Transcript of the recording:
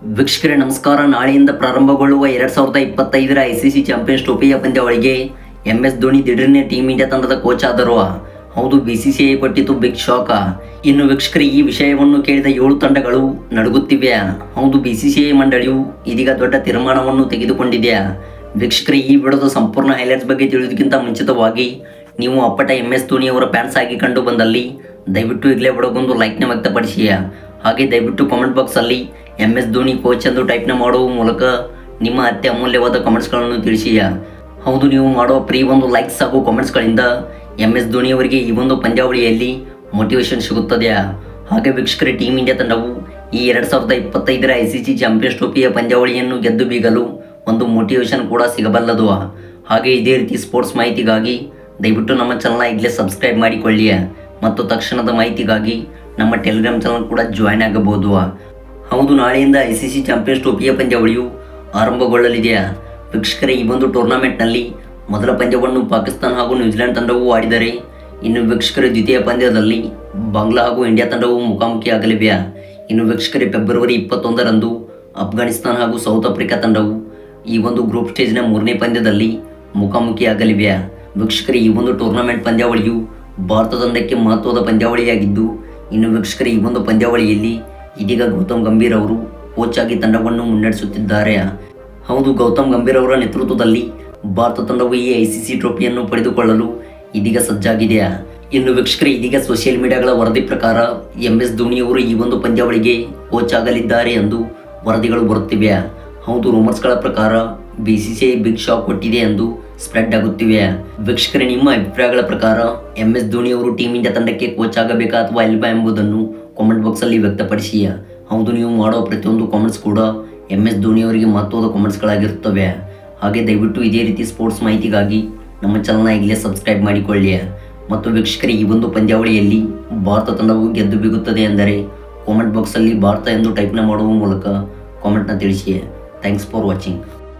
ವೀಕ್ಷಕರೇ ನಮಸ್ಕಾರ. ನಾಳೆಯಿಂದ ಪ್ರಾರಂಭಗೊಳ್ಳುವ 2025ರ ICC ಚಾಂಪಿಯನ್ಸ್ ಟ್ರೋಫಿಯ ಪಂದ್ಯಾವಳಿಗೆ MS ಧೋನಿ ದಿಢೀರ್ನೆ ಟೀಮ್ ಇಂಡಿಯಾ ತಂಡದ ಕೋಚ್ ಆದರು. ಹೌದು, BCCI ಕೊಟ್ಟಿತು ಬಿಗ್ ಶಾಕ್. ಇನ್ನು ವೀಕ್ಷಕರೇ, ಈ ವಿಷಯವನ್ನು ಕೇಳಿದ 7 ತಂಡಗಳು ನಡುಗುತ್ತಿವೆ. ಹೌದು, BCCI ಮಂಡಳಿಯು ಇದೀಗ ದೊಡ್ಡ ತೀರ್ಮಾನವನ್ನು ತೆಗೆದುಕೊಂಡಿದೆ. ವೀಕ್ಷಕರೇ, ಈ ವಿಡಿಯೋದ ಸಂಪೂರ್ಣ ಹೈಲೈಟ್ಸ್ ಬಗ್ಗೆ ತಿಳಿಯೋದಕ್ಕಿಂತ ಮುಂಚಿತವಾಗಿ ನೀವು ಅಪ್ಪಟ MS ಧೋನಿ ಅವರ ಫ್ಯಾನ್ಸ್ ಆಗಿ ಕಂಡು ಬಂದಲ್ಲಿ ದಯವಿಟ್ಟು ಈಗಲೇ ವಿಡಿಯೋಗೊಂದು ಲೈಕ್ನ ವ್ಯಕ್ತಪಡಿಸಿ. ಹಾಗೆ ದಯವಿಟ್ಟು ಕಾಮೆಂಟ್ ಬಾಕ್ಸಲ್ಲಿ MS ಧೋನಿ ಕೋಚ್ ಎಂದು ಟೈಪ್ನ ಮಾಡುವ ಮೂಲಕ ನಿಮ್ಮ ಅತ್ಯ ಅಮೂಲ್ಯವಾದ ಕಮೆಂಟ್ಸ್ಗಳನ್ನು ತಿಳಿಸಿ. ಹೌದು, ನೀವು ಮಾಡುವ ಒಂದು ಲೈಕ್ಸ್ ಹಾಗೂ ಕಾಮೆಂಟ್ಸ್ಗಳಿಂದ MS ಧೋನಿ ಅವರಿಗೆ ಈ ಒಂದು ಪಂದ್ಯಾವಳಿಯಲ್ಲಿ ಮೋಟಿವೇಶನ್ ಸಿಗುತ್ತದೆ. ಹಾಗೆ ವೀಕ್ಷಕರೇ, ಟೀಮ್ ಇಂಡಿಯಾ ತಂಡವು ಈ 2025ರ ICC ಚಾಂಪಿಯನ್ಸ್ ಟ್ರೋಫಿಯ ಪಂದ್ಯಾವಳಿಯನ್ನು ಗೆದ್ದು ಬೀಗಲು ಒಂದು ಮೋಟಿವೇಶನ್ ಕೂಡ ಸಿಗಬಲ್ಲದು. ಹಾಗೆ ಇದೇ ರೀತಿ ಸ್ಪೋರ್ಟ್ಸ್ ಮಾಹಿತಿಗಾಗಿ ದಯವಿಟ್ಟು ನಮ್ಮ ಚಾನಲ್ನ ಈಗಲೇ ಸಬ್ಸ್ಕ್ರೈಬ್ ಮಾಡಿಕೊಳ್ಳಿ ಮತ್ತು ತಕ್ಷಣದ ಮಾಹಿತಿಗಾಗಿ ನಮ್ಮ ಟೆಲಿಗ್ರಾಮ್ ಚಾನಲ್ ಕೂಡ ಜಾಯ್ನ್ ಆಗಬಹುದು. ಹೌದು, ನಾಳೆಯಿಂದ ICC ಚಾಂಪಿಯನ್ಸ್ ಟ್ರೋಫಿಯ ಪಂದ್ಯಾವಳಿಯು ಆರಂಭಗೊಳ್ಳಲಿದೆ. ವೀಕ್ಷಕರೇ, ಈ ಒಂದು ಟೂರ್ನಮೆಂಟ್ನಲ್ಲಿ ಮೊದಲ ಪಂದ್ಯವನ್ನು ಪಾಕಿಸ್ತಾನ ಹಾಗೂ ನ್ಯೂಜಿಲೆಂಡ್ ತಂಡವು ಆಡಿದರೆ, ಇನ್ನು ವೀಕ್ಷಕರೇ ದ್ವಿತೀಯ ಪಂದ್ಯದಲ್ಲಿ ಬಾಂಗ್ಲಾ ಹಾಗೂ ಇಂಡಿಯಾ ತಂಡವು ಮುಖಾಮುಖಿಯಾಗಲಿವೆ. ಇನ್ನು ವೀಕ್ಷಕರೇ, ಫೆಬ್ರವರಿ 21ರಂದು ಅಫ್ಘಾನಿಸ್ತಾನ ಹಾಗೂ ಸೌತ್ ಆಫ್ರಿಕಾ ತಂಡವು ಈ ಒಂದು ಗ್ರೂಪ್ ಸ್ಟೇಜ್ನ 3ನೇ ಪಂದ್ಯದಲ್ಲಿ ಮುಖಾಮುಖಿಯಾಗಲಿವೆ. ವೀಕ್ಷಕರೇ, ಈ ಒಂದು ಟೂರ್ನಮೆಂಟ್ ಪಂದ್ಯಾವಳಿಯು ಭಾರತ ತಂಡಕ್ಕೆ ಮಹತ್ವದ ಪಂದ್ಯಾವಳಿಯಾಗಿದ್ದು, ಇನ್ನು ವೀಕ್ಷಕರೇ, ಈ ಒಂದು ಪಂದ್ಯಾವಳಿಯಲ್ಲಿ ಇದೀಗ ಗೌತಮ್ ಗಂಭೀರ್ ಅವರು ಕೋಚ್ ಆಗಿ ತಂಡವನ್ನು ಮುನ್ನಡೆಸುತ್ತಿದ್ದಾರೆ. ಹೌದು, ಗೌತಮ್ ಗಂಭೀರ್ ಅವರ ನೇತೃತ್ವದಲ್ಲಿ ಭಾರತ ತಂಡವು ಈ ICC ಟ್ರೋಫಿಯನ್ನು ಪಡೆದುಕೊಳ್ಳಲು ಇದೀಗ ಸಜ್ಜಾಗಿದೆ. ಇನ್ನು ವೀಕ್ಷಕರೇ, ಇದೀಗ ಸೋಷಿಯಲ್ ಮೀಡಿಯಾಗಳ ವರದಿ ಪ್ರಕಾರ MS ಧೋನಿ ಅವರು ಈ ಒಂದು ಪಂದ್ಯಾವಳಿಗೆ ಕೋಚ್ ಆಗಲಿದ್ದಾರೆ ಎಂದು ವರದಿಗಳು ಬರುತ್ತಿವೆ. ಹೌದು, ರೂಮರ್ಸ್ಗಳ ಪ್ರಕಾರ BCCI ಬಿಗ್ ಶಾಕ್ ಕೊಟ್ಟಿದೆ ಎಂದು ಸ್ಪ್ರೆಡ್ ಆಗುತ್ತಿವೆ. ವೀಕ್ಷಕರೇ, ನಿಮ್ಮ ಅಭಿಪ್ರಾಯಗಳ ಪ್ರಕಾರ MS ಧೋನಿ ಅವರು ಟೀಮ್ ಇಂಡಿಯಾ ತಂಡಕ್ಕೆ ಕೋಚ್ ಆಗಬೇಕಾ ಅಥವಾ ಇಲ್ವಾ ಎಂಬುದನ್ನು ಕಾಮೆಂಟ್ ಬಾಕ್ಸಲ್ಲಿ ವ್ಯಕ್ತಪಡಿಸಿ. ಹೌದು, ನೀವು ಮಾಡುವ ಪ್ರತಿಯೊಂದು ಕಾಮೆಂಟ್ಸ್ ಕೂಡ MS ಧೋನಿ ಅವರಿಗೆ ಮಹತ್ವದ ಕಾಮೆಂಟ್ಸ್ಗಳಾಗಿರುತ್ತವೆ. ಹಾಗೆ ದಯವಿಟ್ಟು ಇದೇ ರೀತಿ ಸ್ಪೋರ್ಟ್ಸ್ ಮಾಹಿತಿಗಾಗಿ ನಮ್ಮ ಚಾನಲ್ನ ಈಗಲೇ ಸಬ್ಸ್ಕ್ರೈಬ್ ಮಾಡಿಕೊಳ್ಳಿ. ಮತ್ತು ವೀಕ್ಷಕರೇ, ಈ ಒಂದು ಪಂದ್ಯಾವಳಿಯಲ್ಲಿ ಭಾರತ ತಂಡವು ಗೆದ್ದು ಬೀಗುತ್ತದೆ ಎಂದರೆ ಕಾಮೆಂಟ್ ಬಾಕ್ಸಲ್ಲಿ ಭಾರತ ಎಂದು ಟೈಪ್ನ ಮಾಡುವ ಮೂಲಕ ಕಾಮೆಂಟ್ನ ತಿಳಿಸಿ. Thanks for watching.